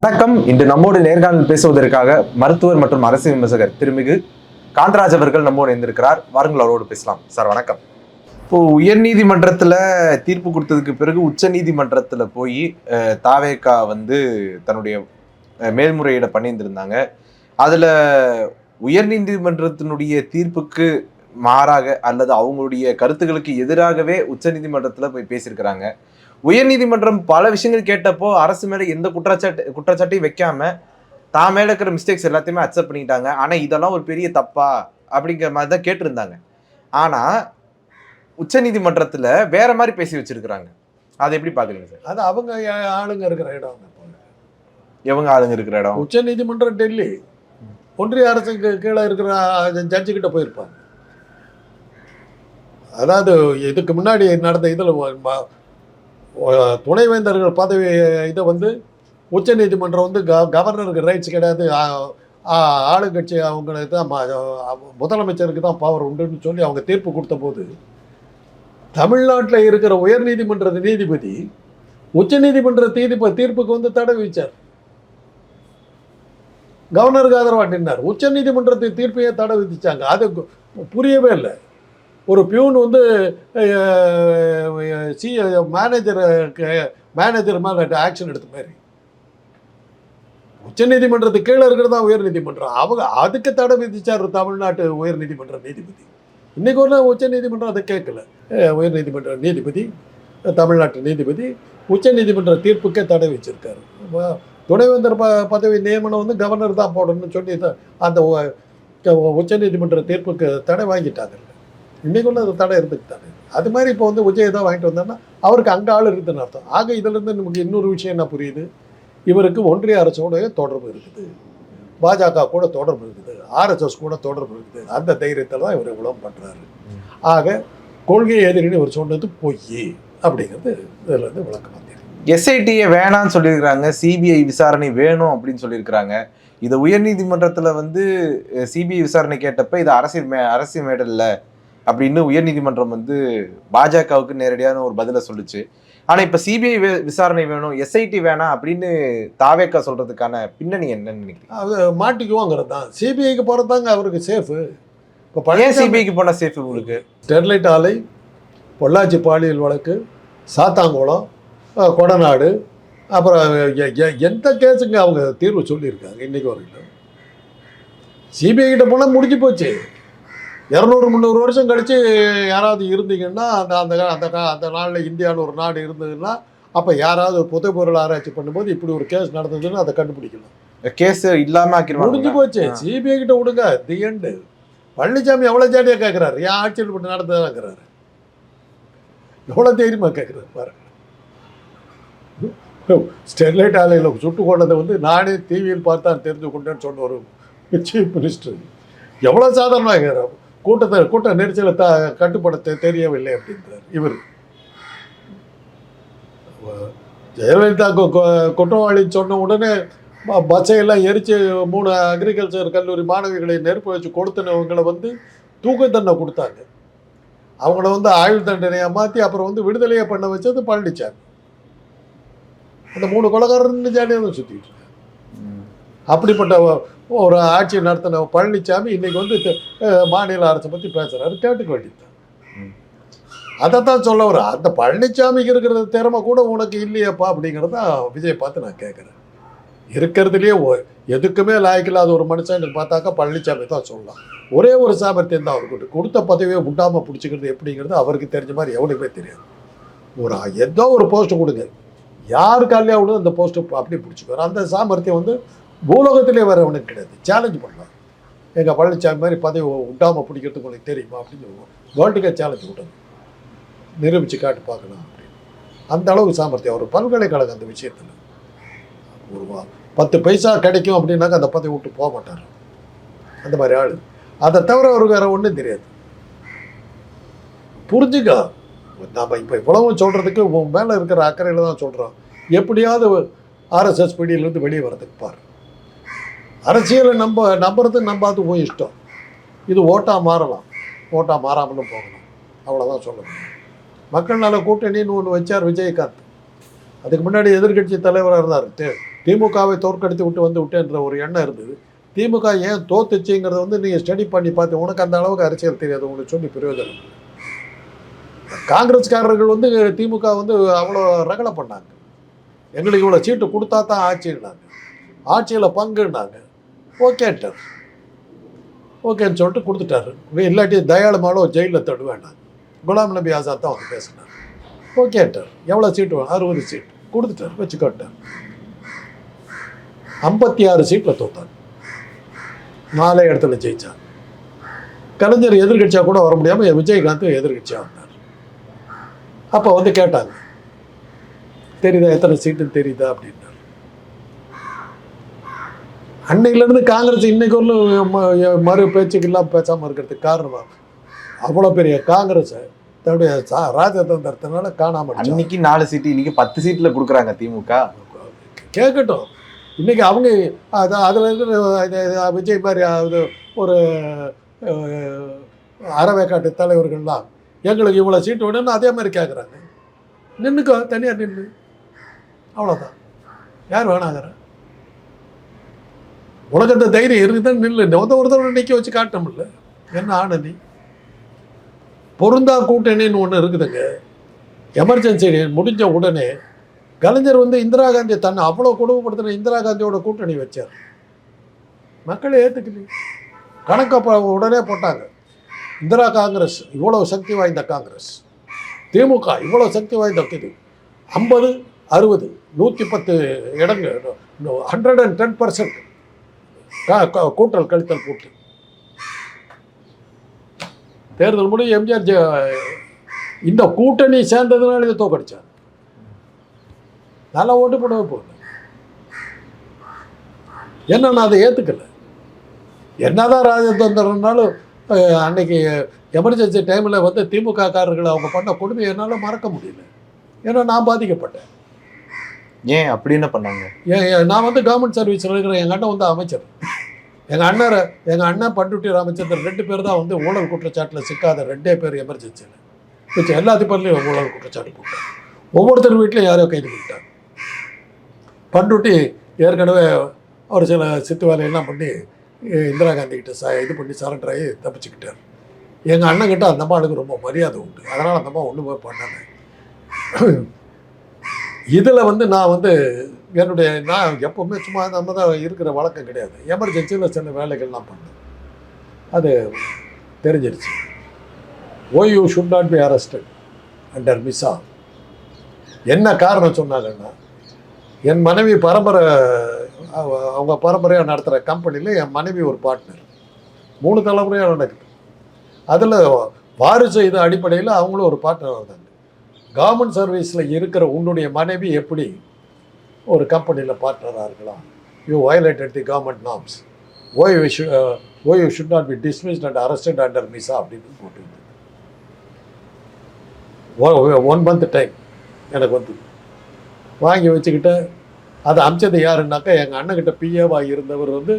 வணக்கம். இன்று நம்மோடு நேர்காணல் பேசுவதற்காக மருத்துவர் மற்றும் அரசியல் விமர்சகர் திருமிகு காந்தராஜ் அவர்கள் நம்மோடு இருந்திருக்கிறார். வாருங்கள், அவரோடு பேசலாம். சார் வணக்கம். இப்போ உயர்நீதிமன்றத்துல தீர்ப்பு கொடுத்ததுக்கு பிறகு உச்ச நீதிமன்றத்துல போய் தாவேகா தன்னுடைய மேல்முறையீட பண்ணியிருந்திருந்தாங்க. அதுல உயர்நீதிமன்றத்தினுடைய தீர்ப்புக்கு மாறாக அல்லது அவங்களுடைய கருத்துக்களுக்கு எதிராகவே உச்ச நீதிமன்றத்துல போய் பேசியிருக்கிறாங்க. உயர் நீதிமன்றம் பல விஷயங்கள் கேட்டப்போ அரசு மேல எந்த குற்றச்சாட்டையும் வைக்காம தான் மேல இருக்கிற மிஸ்டேக்ஸ் எல்லாத்தையுமே அக்செப்ட் பண்ணிட்டாங்க. ஆனா இதெல்லாம் ஒரு பெரிய தப்பா அப்படிங்கிற மாதிரி தான் கேட்டிருந்தாங்க. ஆனா உச்ச நீதிமன்றத்துல வேற மாதிரி பேசி வச்சிருக்கிறாங்க. அதை எப்படி பாக்குறீங்க சார்? அது அவங்க ஆளுங்க இருக்கிற இடம். எவங்க ஆளுங்க இருக்கிற இடம்? உச்ச நீதிமன்றம் டெல்லி. ஒன்றிய அரசுக்கு கீழே இருக்கிற ஜட்ஜு கிட்ட போயிருப்பாங்க. அதாவது இதுக்கு முன்னாடி நடந்த இதில் துணைவேந்தர்கள் பதவி இதை உச்ச நீதிமன்றம் கவர்னருக்கு ரைட்ஸ் கிடையாது, ஆளுங்கட்சி அவங்களுக்கு தான் முதலமைச்சருக்கு தான் பவர் உண்டுன்னு சொல்லி அவங்க தீர்ப்பு கொடுத்த போது தமிழ்நாட்டில் இருக்கிற உயர் நீதிமன்ற நீதிபதி உச்ச நீதிமன்ற தீர்ப்புக்கு தடை விதிச்சார். கவர்னருக்கு ஆதரவாக நின்றார். உச்ச நீதிமன்றத்தை தீர்ப்பையே தடை விதிச்சாங்க. அது புரியவே இல்லை. ஒரு பியூன் மேனேஜர் மேலே ஆக்ஷன் எடுத்த மாதிரி. உச்ச நீதிமன்றத்துக்கு கீழே இருக்கிறது தான் உயர் நீதிமன்றம். அவங்க அதுக்கு தடை விதிச்சார் தமிழ்நாட்டு உயர் நீதிமன்ற நீதிபதி. இன்னைக்கு ஒரு உச்ச நீதிமன்றம் அதை கேட்கல. உயர் நீதிமன்ற நீதிபதி, தமிழ்நாட்டு நீதிபதி உச்ச நீதிமன்ற தீர்ப்புக்கே தடை வச்சிருக்காரு. துணைவேந்தர் பதவி நியமனம் கவர்னர் தான் போடணும்னு சொல்லி அந்த உச்ச நீதிமன்ற தீர்ப்புக்கு தடை வாங்கிட்டாங்க. இன்னைக்கு அது தடை இருந்துக்கிட்டாங்க. அது மாதிரி இப்போ விஜய் தான் வாங்கிட்டு வந்தாருன்னா அவருக்கு அங்கே ஆள் இருக்குதுன்னு அர்த்தம். ஆக இதிலிருந்து நமக்கு இன்னொரு விஷயம் என்ன புரியுது, இவருக்கு ஒன்றிய அரசோடைய தொடர்பு இருக்குது, பாஜக கூட தொடர்பு இருக்குது, ஆர்எஸ்எஸ் கூட தொடர்பு இருக்குது. அந்த தைரியத்தில் தான் இவர் இவ்வளோ பண்ணுறாரு. ஆக கொள்கை எதிரின்னு இவர் சொன்னது பொய் அப்படிங்கிறது இதில் விளக்கம் வந்து. எஸ்ஐடியை வேணான்னு சொல்லியிருக்கிறாங்க, சிபிஐ விசாரணை வேணும் அப்படின்னு சொல்லியிருக்கிறாங்க. இதை உயர்நீதிமன்றத்தில் சிபிஐ விசாரணை கேட்டப்ப இது அரசியல் மேடல்ல அப்படின்னு உயர்நீதிமன்றம் பாஜகவுக்கு நேரடியான ஒரு பதிலை சொல்லுச்சு. ஆனா இப்ப சிபிஐ விசாரணை வேணும், எஸ்ஐடி வேணாம் அப்படின்னு தாவேகா சொல்றதுக்கான பின்னணி என்னன்னு நினைக்கிறீங்க? அது மாட்டிக்குவோங்கிறது தான். சிபிஐக்கு போறதாங்க அவருக்கு சேஃபு. இப்போ பழைய சிபிஐக்கு போன சேஃப் உங்களுக்கு? ஸ்டெர்லைட் ஆலை, பொள்ளாச்சி பாலியல் வழக்கு, சாத்தாங்குளம், கொடநாடு, அப்புறம் எந்த கேஸுங்க அவங்க தீர்வு சொல்லியிருக்காங்க இன்னைக்கு வரைக்கும். சிபிஐ கிட்ட போனால் முடிஞ்சு போச்சு. 200-300 வருஷம் கழித்து யாராவது இருந்தீங்கன்னா அந்த நாளில் இந்தியாவில் ஒரு நாடு இருந்ததுன்னா அப்போ யாராவது புதைப்பொருள் ஆராய்ச்சி பண்ணும்போது இப்படி ஒரு கேஸ் நடந்ததுன்னு அதை கண்டுபிடிக்கலாம். கேஸ் இல்லாமல் முடிஞ்சு போச்சு. சிபிஐ கிட்ட விடுங்க, தி எண்டு. பழனிசாமி எவ்வளோ ஜாலியாக கேட்குறாரு, ஏன் ஆட்சியில் பண்ணி நடந்ததாங்கிறாரு. எவ்வளோ தைரியமாக கேட்குறாரு பாருங்க. ஸ்டெர்லைட் ஆலையில் சுட்டு கொண்டதை நானே டிவியில் பார்த்தான் தெரிஞ்சு கொண்டேன்னு சொன்ன ஒரு சீஃப் மினிஸ்டர் எவ்வளோ சாதாரணமாக கூட்ட நெரிசலை கட்டுப்படுத்த தெரியவில்லை அப்படின்றார் இவர். ஜெயலலிதா குற்றவாளின்னு சொன்ன உடனே பஸ்ஸையெல்லாம் எரித்து 3 அக்ரிகல்ச்சர் கல்லூரி மாணவிகளை நெருப்பு வச்சு கொடுத்தனவங்களை தூக்கு தண்டனை கொடுத்தாங்க. அவங்கள ஆயுள் தண்டனையாக மாற்றி அப்புறம் விடுதலையை பண்ண வச்சது பழனிசாமி. அந்த 3 கொலைகாரன்னு ஜாலியாக தான் சுற்றிட்டு இருக்காங்க. அப்படிப்பட்ட ஒரு ஆட்சி நடத்தின பழனிசாமி இன்னைக்கு மாநில அரசை பற்றி பேசுகிறாரு. கேட்டுக்க வேண்டியது. அதைத்தான் சொல்ல வர. அந்த பழனிசாமிக்கு இருக்கிற திறமை கூட உனக்கு இல்லையப்பா அப்படிங்கிறத விஜய் பார்த்து நான் கேட்குறேன். இருக்கிறதுலையே எதுக்குமே லாய்க்கில்லாத ஒரு மனுஷன் பார்த்தாக்கா பழனிசாமி தான் சொல்லலாம். ஒரே ஒரு சாமர்த்தியம் தான் அவருக்கு கொடுத்த பதவியை விட்டாமல் பிடிச்சிக்கிறது எப்படிங்கிறது அவருக்கு தெரிஞ்ச மாதிரி எவனுக்குமே தெரியாது. ஏதோ ஒரு போஸ்ட்டு கொடுங்க, யார் காலையாக விட அந்த போஸ்ட்டு அப்படி பிடிச்சிக்குவார். அந்த சாமர்த்தியம் பூலோகத்திலே வரவனுக்கு கிடையாது. சேலஞ்ச் பண்ணலாம். எங்கள் பழனிசாமி மாதிரி பதவி விட்டாமல் பிடிக்கிறதுக்கு உங்களுக்கு தெரியுமா அப்படின்னு வேர்ல்டுக்கே சேலஞ்ச் விடணும், நிரூபித்து காட்டு பார்க்கணும் அப்படின்னு. அந்த அளவுக்கு சாமர்த்தியம் அவர் பல்கலைக்கழகம். அந்த விஷயத்தில் ஒரு 10 பைசா கிடைக்கும் அப்படின்னாக்கா அந்த பதவி விட்டு போக மாட்டார். அந்த மாதிரி ஆள். அதை தவிர அவருக்கு வேறு ஒன்றும் தெரியாது. புரிஞ்சுக்க. நாம் இப்போ இவ்வளவு சொல்கிறதுக்கு மேலே இருக்கிற அக்கறையில் தான் சொல்கிறோம். எப்படியாவது ஆர்எஸ்எஸ் பிடியிலேருந்து வெளியே வரதுக்கு பாரு. அரசியலை நம்புறது நம்பாது போய் இஷ்டம். இது ஓட்டாக மாறலாம், ஓட்டாக மாறாமலும் போகலாம். அவ்வளோதான் சொல்லணும். மக்கள் நல கூட்டணின்னு ஒன்று வச்சார் விஜயகாந்த். அதுக்கு முன்னாடி எதிர்கட்சி தலைவராக இருந்தார். திமுகவை தோற்கடித்து விட்டு விட்டேன்ற ஒரு எண்ணம் இருந்தது. திமுக ஏன் தோத்துச்சுங்கிறத வந்து நீங்கள் ஸ்டடி பண்ணி பார்த்து உனக்கு அந்த அளவுக்கு அரசியல் தெரியாது, உங்களுக்கு சொல்லி பிரயோஜனம் இல்லை. காங்கிரஸ்காரர்கள் வந்து திமுக வந்து அவ்வளோ ரகலை பண்ணாங்க. எங்களுக்கு இவ்வளோ சீட்டு கொடுத்தா தான் ஆட்சின்னாங்க, ஆட்சியில் பங்குன்னாங்க. ஓகேட்டார், ஓகேன்னு சொல்லிட்டு கொடுத்துட்டாரு. இல்லாட்டி தயாளமாலோ ஜெயிலில் தடுவேண்டாங்க. குலாம் நபி ஆசாத் தான் வந்து பேசினார். ஓகேட்டார், எவ்வளோ சீட்டு 60 சீட் கொடுத்துட்டார், வச்சுக்கோட்டார். 56 சீட்டில் தோத்தாங்க, 4 இடத்துல ஜெயிச்சாங்க. கலைஞர் எதிர்கட்சியாக கூட வர முடியாமல் விஜயகாந்த் எதிர்கட்சியாக வந்தார். அப்போ வந்து கேட்டாங்க, தெரியுதா எத்தனை சீட்டுன்னு தெரியுதா அப்படின்னாரு. அன்னையிலேருந்து காங்கிரஸ் இன்னைக்கு ஒரு மறு பேச்சுக்கு இல்லாமல் பேசாமல் இருக்கிறதுக்கு காரணமாக அவ்வளோ பெரிய காங்கிரஸை தன்னுடைய ராஜதந்திரத்தினால காணாமல். அன்னைக்கு 4 சீட்டு, இன்னைக்கு 10 சீட்டில் கொடுக்குறாங்க திமுக. கேட்கட்டும், இன்னைக்கு அவங்க அதில் இருக்கிற விஜய் மாதிரி ஒரு அறவேக்காட்டு தலைவர்கள்லாம் எங்களுக்கு இவ்வளோ சீட்டு வேணும்னு அதே மாதிரி கேட்குறாங்க. நின்றுக்கோ, தனியாக நின்று, அவ்வளோதான். யார் வேணாங்கிற உனக்கு அந்த தைரியம் இருக்குதான் நில்லு. ஒருத்தர் நிற்க வச்சு காட்டமில்ல. என்ன ஆன நீ பொருந்தா கூட்டணின்னு ஒன்று இருக்குதுங்க. எமர்ஜென்சி முடிஞ்ச உடனே கலைஞர் வந்து இந்திரா காந்தி தன்னை அவ்வளோ கொடுமைப்படுத்தின இந்திரா காந்தியோட கூட்டணி வச்சார். மக்களை ஏற்றுக்கல, கணக்கை உடனே போட்டாங்க. இந்திரா காங்கிரஸ் இவ்வளோ சக்தி வாய்ந்த காங்கிரஸ், திமுக இவ்வளோ சக்தி வாய்ந்த இது. 50, 60, 110 இடங்கள், 110% கூட்டல் கழித்தல் கூட்டு. தேர்தல் முடிவு எம்ஜிஆர் இந்த கூட்டணி சேர்ந்ததுனால இதை தோக்கடிச்சார். நல்லா ஓட்டு போடவே போகல. ஏன்னா நான் அதை ஏற்றுக்கல. என்னதான் ராஜதந்திரனாலும் அன்னைக்கு எமர்ஜென்சி டைமில் வந்து திமுக காரர்களை அவங்க பண்ண கொடுமையை என்னால் மறக்க முடியல. ஏன்னா நான் பாதிக்கப்பட்டேன். ஏன் அப்படி என்ன பண்ணாங்க? நான் வந்து கவர்மெண்ட் சர்வீஸில் இருக்கிற எங்கள் அண்ணன் வந்து அமைச்சர். எங்கள் அண்ணன் பண்ருட்டி ராமச்சந்திரன் 2 பேர் தான் வந்து ஊழல் குற்றச்சாட்டில் சிக்காத 2 பேர் எமர்ஜென்சியில் வச்சு எல்லாத்து பேர்லையும் ஊழல் குற்றச்சாட்டு போட்டாங்க. ஒவ்வொருத்தர் வீட்லையும் யாரையோ கைது பண்ணிட்டாங்க. பண்ருட்டி ஏற்கனவே ஒரு சில சித்து வேலையெல்லாம் பண்ணி இந்திரா காந்தி கிட்ட இது பண்ணி சரண்டர் ஆகி தப்பிச்சுக்கிட்டார். எங்கள் அண்ணங்கிட்ட அந்த அம்மாளுக்கு ரொம்ப மரியாதை உண்டு, அதனால் அந்த அம்மா ஒன்றுமே பண்ணாங்க. இதில் வந்து நான் வந்து நான் எப்போவுமே சும்மா நம்ம தான் இருக்கிற வழக்கம் கிடையாது. எமர்ஜென்சியில் சில வேலைகள்லாம் பண்ணேன். அது தெரிஞ்சிருச்சு. You should not be arrested under Misa. என்ன காரணம் சொன்னாங்கன்னா, என் மனைவி அவங்க பரம்பரையாக நடத்துகிற கம்பெனியில் என் மனைவி ஒரு பார்ட்னர். 3 தலைமுறையாக நடக்குது. அதில் வாரிசு இது அடிப்படையில் அவங்களும் ஒரு பார்ட்னர் வந்தாங்க. கவர்மெண்ட் சர்வீஸில் இருக்கிற உன்னுடைய மனைவி எப்படி ஒரு கம்பெனியில் பார்ட்னராக இருக்கலாம்? You violated the government norms. You should not be dismissed and arrested under Misa அப்படின்னு போட்டுருந்தது. 1 month டைம் எனக்கு வந்து வாங்கி வச்சுக்கிட்டு அதை அமிச்சது யாருன்னாக்கா எங்கள் அண்ணன்கிட்ட பிஏவாக இருந்தவர் வந்து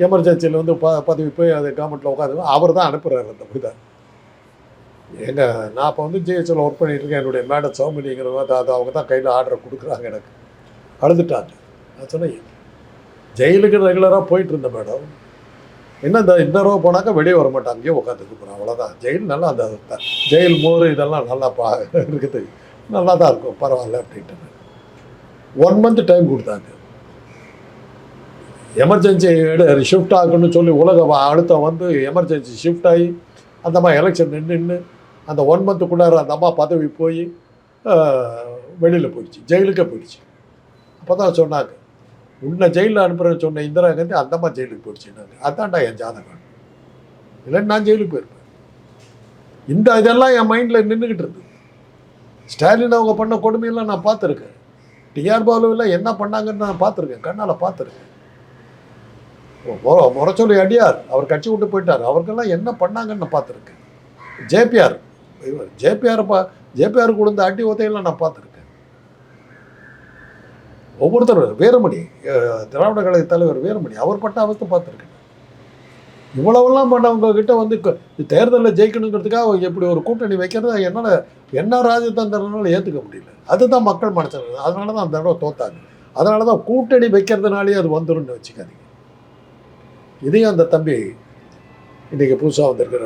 எமர்ஜென்சியில் வந்து பதவி போய் அது கவர்மெண்ட்டில் உட்காந்து அவர் தான் அனுப்புகிறார் அந்த இதை. நான் இப்போ வந்து ஜிஹெச்சில் ஒர்க் பண்ணிகிட்ருக்கேன். என்னுடைய மேடம் சௌமினிங்கிறவங்க அது அவங்க தான் கையில் ஆர்டரை கொடுக்குறாங்க. எனக்கு அழுதுட்டாங்க. நான் சொன்னேன், ஜெயிலுக்கு ரெகுலராக போயிட்டு இருந்தேன் மேடம், என்ன இந்த ரூபா போனாக்கா வெளியே வர மாட்டாங்க, அங்கேயே உட்காந்துட்டு போகிறேன், அவ்வளோதான். ஜெயில் நல்லா அந்த ஜெயில் மோர் இதெல்லாம் நல்லா இருக்குது, நல்லா தான் இருக்கும், பரவாயில்ல அப்படின்ட்டு 1 month டைம் கொடுத்தாங்க. எமர்ஜென்சி ஷிஃப்ட் ஆகணும்னு சொல்லி உலக அழுத்தம் வந்து எமர்ஜென்சி ஷிஃப்ட் ஆகி அந்த அம்மா எலெக்ஷன் நின்று அந்த 1 monthக்குள்ளார அந்த அம்மா பதவி போய் வெளியில் போயிடுச்சு, ஜெயிலுக்கே போயிடுச்சு. அப்போ தான் சொன்னாங்க, உன்னை ஜெயிலில் அனுப்புகிறேன்னு சொன்ன இந்திரா காந்தி அந்த அம்மா ஜெயிலுக்கு போயிடுச்சுன்னாங்க. அதான்டா என் ஜாதகம், இல்லைன்னு நான் ஜெயிலுக்கு போயிருப்பேன். இதெல்லாம் என் மைண்டில் நின்றுக்கிட்டு இருந்தது. ஸ்டாலின் அவங்க பண்ண கொடுமையெல்லாம் நான் பார்த்துருக்கேன். டிஆர் பாலுவில் என்ன பண்ணாங்கன்னு நான் பார்த்துருக்கேன், கண்ணால் பார்த்துருக்கேன். முறைச்சொல்லி அடியார் அவர் கட்சி விட்டு போயிட்டார், அவருக்கெல்லாம் என்ன பண்ணாங்கன்னு நான் பார்த்துருக்கேன். ஜேபிஆர் கொடுத்த அடி உதையெல்லாம் நான் பார்த்துருக்கேன். ஒவ்வொருத்தர் வீரமணி, திராவிட கழக தலைவர் வீரமணி, அவர் பட்ட அவஸ்தை பார்த்துருக்கேன். இவ்வளவெல்லாம் பண்ணவங்க கிட்ட வந்து தேர்தலில் ஜெயிக்கணுங்கிறதுக்காக எப்படி ஒரு கூட்டணி வைக்கிறது என்னால் என்ன ராஜதந்திரனால ஏற்றுக்க முடியல. அதுதான் மக்கள் மனசில், அதனால தான் அந்த தடவை தோத்தாங்க. அதனால தான் கூட்டணி வைக்கிறதுனாலே அது வந்துரும்னு வச்சுக்காதீங்க. இதையும் அந்த தம்பி இன்றைக்கி புதுசாக வந்திருக்கிற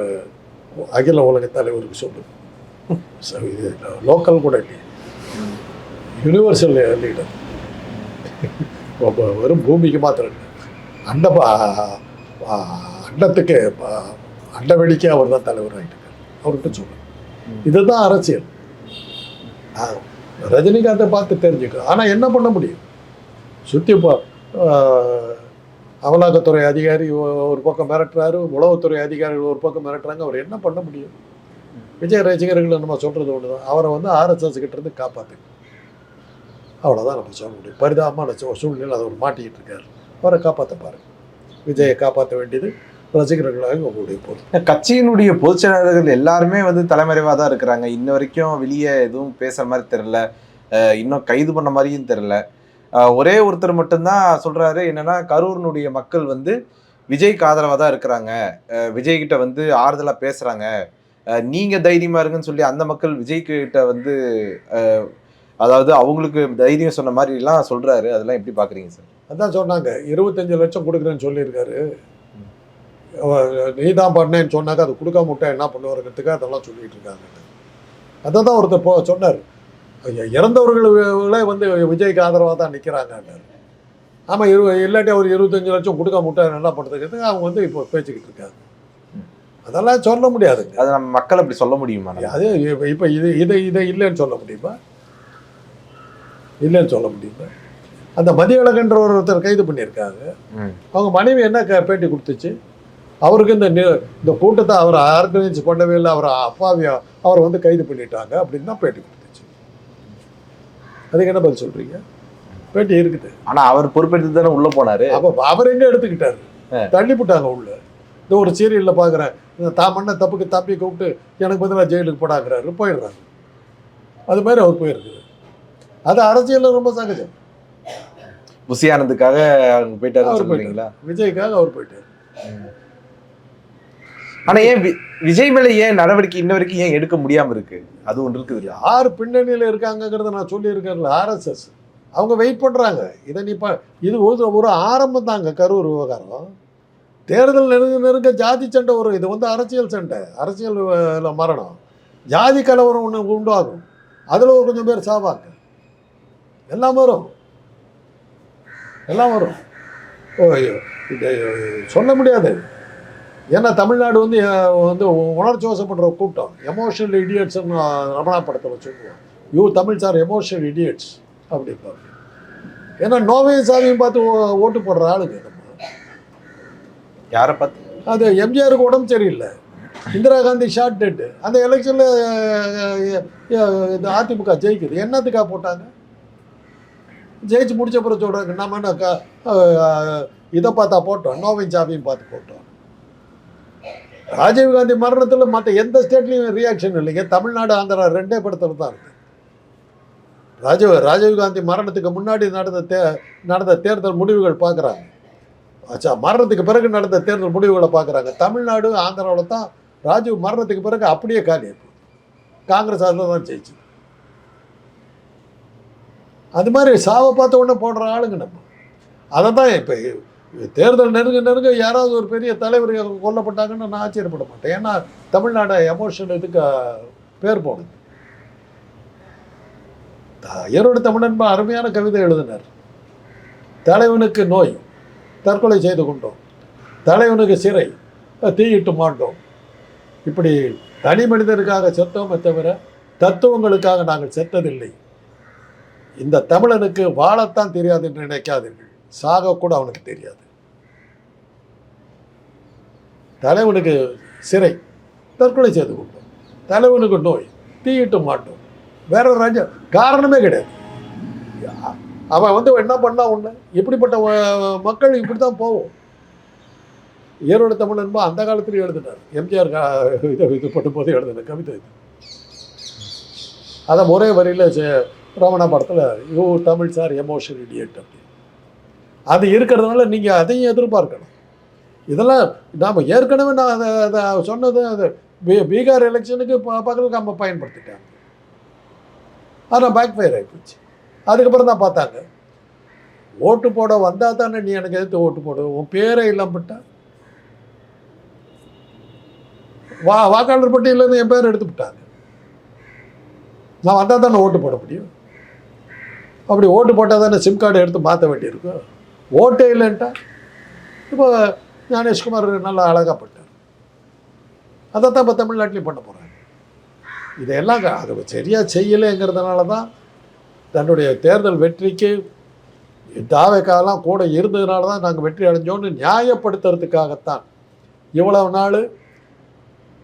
அகில உலக தலைவருக்கு சொல்லு. இது லோக்கல் கூட இல்லையே, யூனிவர்சல் லீடர். வெறும் பூமிக்கு மாத்திரம் இல்லை, அண்டத்துக்கு அண்ட வெடிக்கே அவர் தான் தலைவர் ஆகிட்டு அவர்கிட்ட சொல்லு. இதுதான் அரசியல். ரஜினிகாந்தை பார்த்து தெரிஞ்சுக்க. ஆனால் என்ன பண்ண முடியும்? சுற்றி அமலாக்கத்துறை அதிகாரி ஒரு பக்கம் மிரட்டுறாரு, உளவுத்துறை அதிகாரிகள் ஒரு பக்கம் மிரட்டுறாங்க. அவர் என்ன பண்ண முடியும்? விஜய் ரசிகர்கள் நம்ம சொல்கிறது ஒன்று தான், அவரை வந்து ஆர்எஸ்எஸ் கிட்டேருந்து காப்பாற்றுங்க, அவ்வளோதான் நம்ம சொல்ல முடியும். பரிதாபமான சூழ்நிலை அதை அவர் மாட்டிக்கிட்டு இருக்காரு. அவரை காப்பாற்ற பாருங்க. விஜயை காப்பாற்ற வேண்டியது ரசிகர்களாக உங்களுடைய பொருள். கட்சியினுடைய பொதுச் செயலாளர்கள் எல்லாருமே வந்து தலைமறைவாக தான் இருக்கிறாங்க. இன்ன வரைக்கும் வெளியே எதுவும் பேசுகிற மாதிரி தெரில, இன்னும் கைது பண்ண மாதிரியும் தெரில. ஒரே ஒருத்தர் மட்டும்தான் சொல்கிறாரு, என்னென்னா கரூரினுடைய மக்கள் வந்து விஜய்க்கு ஆதரவாக தான் இருக்கிறாங்க, விஜய்கிட்ட வந்து ஆறுதலாக பேசுகிறாங்க, நீங்கள் தைரியமாக இருங்கன்னு சொல்லி அந்த மக்கள் விஜய்கிட்ட வந்து அதாவது அவங்களுக்கு தைரியம் சொன்ன மாதிரிலாம் சொல்கிறாரு. அதெல்லாம் எப்படி பார்க்குறீங்க சார்? அதான் சொன்னாங்க, 25 லட்சம் கொடுக்குறேன்னு சொல்லியிருக்காரு. நீ தான் பண்ணேன்னு சொன்னாக்க அது கொடுக்காம விட்டா என்ன பண்ணுவாருங்கிறதுக்காக அதெல்லாம் சொல்லிட்டு இருக்காங்க. அதை தான் ஒருத்தர் சொன்னார், இறந்தவர்களே வந்து விஜய்க்கு ஆதரவாக தான் நிற்கிறாங்க. ஆமாம், இல்லாட்டி அவர் 25 லட்சம் கொடுக்காம விட்டா என்ன பண்ணுறதுக்கு அவங்க வந்து இப்போ பேச்சுக்கிட்டு இருக்காங்க. அதெல்லாம் சொல்ல முடியாதுங்க. அது நம்ம மக்கள் அப்படி சொல்ல முடியுமா? அது இப்போ இதை இல்லைன்னு சொல்ல முடியுமா? இல்லைன்னு சொல்ல முடியுமா? அந்த மதியழகன்ற ஒருத்தர் கைது பண்ணியிருக்காங்க. அவங்க மனைவி என்ன பேட்டி கொடுத்துச்சு, அவருக்கு இந்த கூட்டத்தை அவர் ஆர்கனைஸ் பண்ணவே இல்லை, அவர் அப்பாவியா அவரை வந்து கைது பண்ணிட்டாங்க அப்படின்னு தான் பேட்டி கொடுத்துச்சு. அதுக்கு என்ன பதில் சொல்றீங்க? பேட்டி இருக்குது. ஆனா அவர் பொறுப்பெடுத்து தானே உள்ள போனாரு. அப்போ அவர் எங்க எடுத்துக்கிட்டாரு? தள்ளிவிட்டாங்க உள்ள. இந்த ஒரு சீரியலில் பார்க்குறேன், இந்த தான் பண்ண தப்புக்கு தப்பி கூப்பிட்டு எனக்கு பதிலாக ஜெயிலுக்கு போடாங்கிறாரு, போயிடுறாரு. அது மாதிரி அவர் போயிருக்குது. அது அரசியலில் ரொம்ப சகஜம். புசியானதுக்காக அவங்க போயிட்டாரு, விஜய்க்காக அவர் போயிட்டாரு. ஆனா ஏன் விஜய் மேல ஏன் நடவடிக்கை இன்ன வரைக்கும் ஏன் எடுக்க முடியாம இருக்கு? அது ஒன்று இருக்குது. யார் பின்னணியில் இருக்காங்கிறத நான் சொல்லியிருக்கேன்ல, ஆர்எஸ்எஸ் அவங்க வெயிட் பண்றாங்க. இதை நீ இது ஒரு ஆரம்பம் தாங்க. கரூர் விவகாரம் தேர்தல் நெருங்க ஜாதி சண்டை வரும். இது வந்து அரசியல் சண்டை, அரசியல் மரணம், ஜாதி கலவரம் ஒன்று உண்டாகும். அதில் ஒரு கொஞ்சம் பேர் சாவாங்க. எல்லாம் வரும், எல்லாம் வரும். சொல்ல முடியாது. ஏன்னா தமிழ்நாடு வந்து உணர்ச்சி வசப்படுற கூட்டம், எமோஷனல் இடியட்ஸ்ன்னு ரமணா படத்தில் சொல்லுவோம். தமிழ் சார் எமோஷனல் இடியட்ஸ் அப்படிப்பாங்க. ஏன்னா நோவையும் சாவியும் பார்த்து ஓட்டு போடுற ஆளுங்க நம்ம. யாரை பார்த்து? அது எம்ஜிஆருக்கு உடம்பு சரியில்லை, இந்திரா காந்தி ஷார்ட் டெட்டு, அந்த எலெக்ஷனில் அதிமுக ஜெயிக்குது. என்னத்துக்காக போட்டாங்க? ஜெயிச்சு முடிச்ச பிறகு சொல்கிறாங்க நம்ம என்ன இதை பார்த்தா போட்டோம், நோவையும் சாவியும் பார்த்து போட்டோம். ராஜீவ்காந்தி மரணத்தில் மற்ற எந்த ஸ்டேட்லையும் ரியாக்ஷன் இல்லைங்க. தமிழ்நாடு ஆந்திரா ரெண்டே படத்தில் தான் இருக்குது. ராஜீவ்காந்தி மரணத்துக்கு முன்னாடி நடந்த தேர்தல் முடிவுகள் பார்க்குறாங்க. மரணத்துக்கு பிறகு நடந்த தேர்தல் முடிவுகளை பார்க்குறாங்க. தமிழ்நாடு ஆந்திராவில் தான் ராஜீவ் மரணத்துக்கு பிறகு அப்படியே காலி. காங்கிரஸ் அதில் தான் ஜெயிச்சு. அது மாதிரி சாவை பார்த்த உடனே போடுற ஆளுங்க நம்ம. அதை தான் இப்போ தேர்தல் நெருங்க யாராவது ஒரு பெரிய தலைவர் கொல்லப்பட்டாங்கன்னு நான் ஆச்சரியப்பட மாட்டேன். ஏன்னா தமிழ்நாடு எமோஷனல் இதுக்கு பேர் போனது. ஈரோடு தமிழன்பா அருமையான கவிதை எழுதினார். தலைவனுக்கு நோய், தற்கொலை செய்து கொண்டோம், தலைவனுக்கு சிறை, தீயிட்டு மாட்டோம். இப்படி தனி மனிதனுக்காக செத்தோமே தவிர தத்துவங்களுக்காக நாங்கள் செத்ததில்லை. இந்த தமிழனுக்கு வாழத்தான் தெரியாது என்று நினைக்காதீர்கள், சாக கூட அவனுக்கு தெரியாது. தலைவனுக்கு சிறை, தற்கொலை செய்து கொண்டோம், தலைவனுக்கு நோய், தீயிட்டு மாட்டோம். வேற ராஜா காரணமே கிடையாது. அவன் வந்து என்ன பண்ணா ஒன்று, இப்படிப்பட்ட மக்கள் இப்படி தான் போவோம். ஈரோடு தமிழன்பா அந்த காலத்திலேயே எழுதினார். எம்ஜிஆர் இது பண்ணும்போது எழுதின கவிதை இது. அதை ஒரே வரியில் ரமணா படத்தில் தமிழ் சார் எமோஷனல் இடியட் அப்படி அது இருக்கிறதுனால நீங்கள் அதையும் எதிர்பார்க்கணும். இதெல்லாம் நாம் ஏற்கனவே நான் அதை சொன்னது, அது பீகார் எலெக்ஷனுக்கு பக்கத்துக்கு நம்ம பயன்படுத்திட்டாங்க. ஆனால் பேக் ஃபயர் ஆகிப்போச்சு. அதுக்கப்புறம் தான் பார்த்தாங்க ஓட்டு போட வந்தா தானே நீ எனக்கு எதிர்த்து ஓட்டு போடு. உன் பேரே இல்லாமட்டா வாக்காளர் பட்டியலேருந்து என் பேர் எடுத்து விட்டாங்க. நான் வந்தால் தானே ஓட்டு போட முடியும். அப்படி ஓட்டு போட்டால் தானே சிம் கார்டு எடுத்து மாற்ற வேண்டியிருக்கும். ஓட்டே இல்லைன்ட்டா இப்போ ஞானேஷ்குமார் நல்லா அழகாக பட்டார். அதைத்தான் இப்போ தமிழ்நாட்டிலையும் பண்ண போகிறாங்க. இதையெல்லாம் அது சரியாக செய்யலைங்கிறதுனால தான் தன்னுடைய தேர்தல் வெற்றிக்கு தாவேக்காலாம் கூட இருந்ததுனால தான் நாங்கள் வெற்றி அடைஞ்சோன்னு நியாயப்படுத்துறதுக்காகத்தான் இவ்வளவு நாள்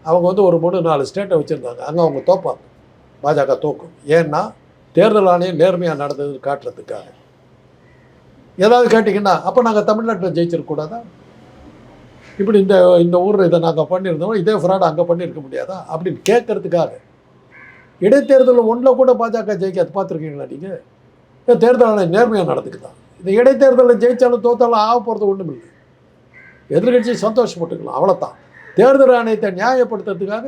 அவங்க வந்து ஒரு 3-4 ஸ்டேட்டை வச்சுருந்தாங்க. அங்கே அவங்க தோப்பாங்க, பாஜக தோக்கும். ஏன்னா தேர்தல் ஆணையம் நேர்மையாக நடந்ததுன்னு காட்டுறதுக்காக. ஏதாவது கேட்டிங்கன்னா அப்போ நாங்கள் தமிழ்நாட்டில் ஜெயிச்சிருக்கக்கூடாதா? இப்படி இந்த ஊரில் இதை நாங்கள் பண்ணியிருந்தோம், இதே ஃப்ராட் அங்கே பண்ணியிருக்க முடியாதா அப்படின்னு கேட்கறதுக்காக. இடைத்தேர்தலில் ஒன்றில் கூட பாஜக ஜெயிக்காது பார்த்துருக்கீங்களா நீங்கள்? தேர்தல் ஆணையம் நேர்மையாக நடந்துக்குதான். இந்த இடைத்தேர்தலில் ஜெயித்தாலும் தோத்தாலும் ஆக போகிறது ஒன்றும் இல்லை. எதிர்கட்சி சந்தோஷப்பட்டுக்கலாம், அவ்வளோதான். தேர்தல் ஆணையத்தை நியாயப்படுத்துறதுக்காக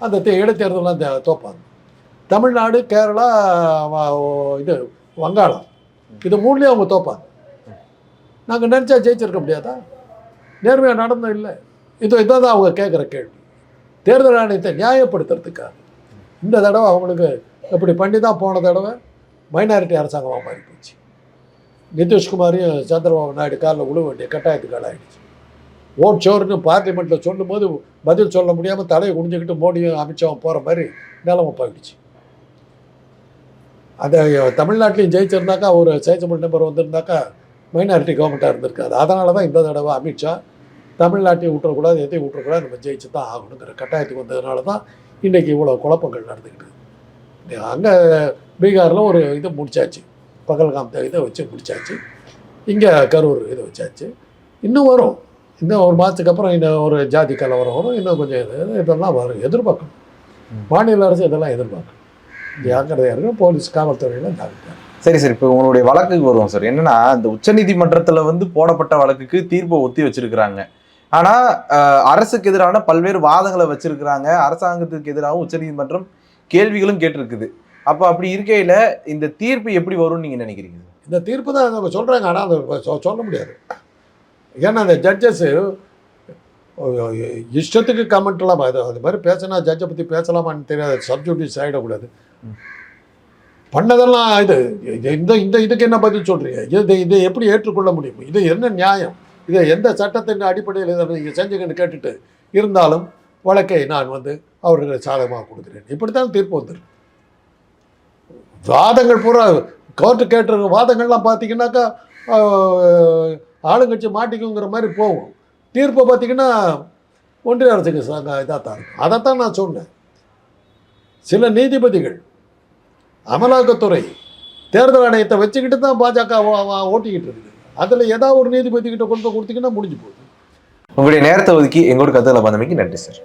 அந்த இடைத்தேர்தலாம் தோப்பாங்க. தமிழ்நாடு, கேரளா, இது வங்காளம், இது 3லேயும் அவங்க தோப்பாங்க. நாங்கள் நினச்சா ஜெயிச்சிருக்க முடியாதா? நேர்மையாக நடந்தோம் இல்லை. இதான் அவங்க கேட்குற கேள்வி. தேர்தல் ஆணையத்தை நியாயப்படுத்துறதுக்காக இந்த தடவை அவங்களுக்கு இப்படி பண்ணி தான் போன தடவை மைனாரிட்டி அரசாங்கமாக மாறி போச்சு. நிதிஷ்குமாரையும் சந்திரபாபு நாயுடு காலில் விழ வேண்டிய கட்டாயத்துக்கு ஆளாயிடுச்சு. ஓட் சோர்னு பார்லிமெண்ட்டில் சொல்லும் போது பதில் சொல்ல முடியாமல் தலையை குனிஞ்சிக்கிட்டு மோடியும் அமித்ஷாவும் போகிற மாதிரி நிலைமை போயிடுச்சு. அந்த தமிழ்நாட்டிலையும் ஜெயிச்சிருந்தாக்கா, ஒரு சைசபிள் நம்பர் வந்திருந்தாக்கா மைனாரிட்டி கவர்மெண்ட்டாக இருந்திருக்காது. அதனால தான் இந்த தடவை அமித்ஷா தமிழ்நாட்டையும் விட்டுறக்கூடாது, எதையும் விட்டுறக்கூடாது, நம்ம ஜெயிச்சு தான் ஆகணுங்கிற கட்டாயத்துக்கு வந்ததுனால தான் இன்றைக்கி இவ்வளோ குழப்பங்கள் நடந்துக்கிட்டு. அங்கே பீகாரில் ஒரு இது முடிச்சாச்சு, பகல்காம் இதை வச்சு முடிச்சாச்சு. இங்கே கரூர் இதை வச்சாச்சு. இன்னும் வரும், இன்னும் ஒரு மாதத்துக்கு அப்புறம் இன்னும் ஒரு ஜாதி கலவரம் வரும், இன்னும் கொஞ்சம் இதெல்லாம் வரும். எதிர்பார்க்கணும், மாநில அரசு இதெல்லாம் எதிர்பார்க்கணும். ஜாக்கிரதையாக இருக்கும், போலீஸ் காவல்துறையெல்லாம் ஜாக்கிரதையாக. சரி சார், இப்போ உங்களுடைய வழக்குக்கு வருவோம் சார். என்னன்னா, இந்த உச்சநீதிமன்றத்தில் வந்து போடப்பட்ட வழக்குக்கு தீர்ப்பை ஒத்தி வச்சிருக்கிறாங்க. ஆனால் அரசுக்கு எதிரான பல்வேறு வாதங்களை வச்சிருக்கிறாங்க. அரசாங்கத்துக்கு எதிராகவும் உச்சநீதிமன்றம் கேள்விகளும் கேட்டிருக்குது. அப்போ அப்படி இருக்கையில் இந்த தீர்ப்பு எப்படி வரும்னு நீங்கள் நினைக்கிறீங்க? இந்த தீர்ப்பு தான் நம்ம சொல்கிறாங்க, ஆனால் அதை சொல்ல முடியாது. ஏன்னா அந்த ஜட்ஜஸ்ஸு இஷ்டத்துக்கு கமெண்ட்லாம் அது மாதிரி பேசினா ஜட்ஜை பற்றி பேசலாமான்னு தெரியாது. சப்ஜூடிஸ் ஆகிடக்கூடாது. பண்ணதெல்லாம் இதுக்கு என்ன பதில் சொல்கிறீங்க? இதை எப்படி ஏற்றுக்கொள்ள முடியும்? இது என்ன நியாயம்? இதை எந்த சட்டத்தின் அடிப்படையில் இதை நீங்கள் செஞ்சுக்கன்னு கேட்டுட்டு இருந்தாலும் வழக்கை நான் வந்து அவர்களை சாதகமாக கொடுக்குறேன், இப்படித்தான் தீர்ப்பு வந்துருக்கு. வாதங்கள் பூரா கோர்ட்டு கேட்டிருக்க வாதங்கள்லாம் பார்த்தீங்கன்னாக்கா ஆளுங்கட்சி மாட்டிக்குங்கிற மாதிரி போகும். தீர்ப்பை பார்த்தீங்கன்னா ஒன்றிய அரசுக்கு இதாக தான் இருக்கும். அதைத்தான் நான் சொன்னேன். சில நீதிபதிகள், அமலாக்கத்துறை, தேர்தல் ஆணையத்தை வச்சுக்கிட்டு தான் பாஜக ஓட்டிக்கிட்டு இருக்குது. அதில் ஏதாவது ஒரு நீதிபதி கிட்ட கொண்டு கொடுத்தீங்கன்னா முடிஞ்சு போகுது. உங்களுடைய நேரத்தை ஒதுக்கி எங்களோட கருத்துக்களை வந்தமைக்கு நன்றி சார்.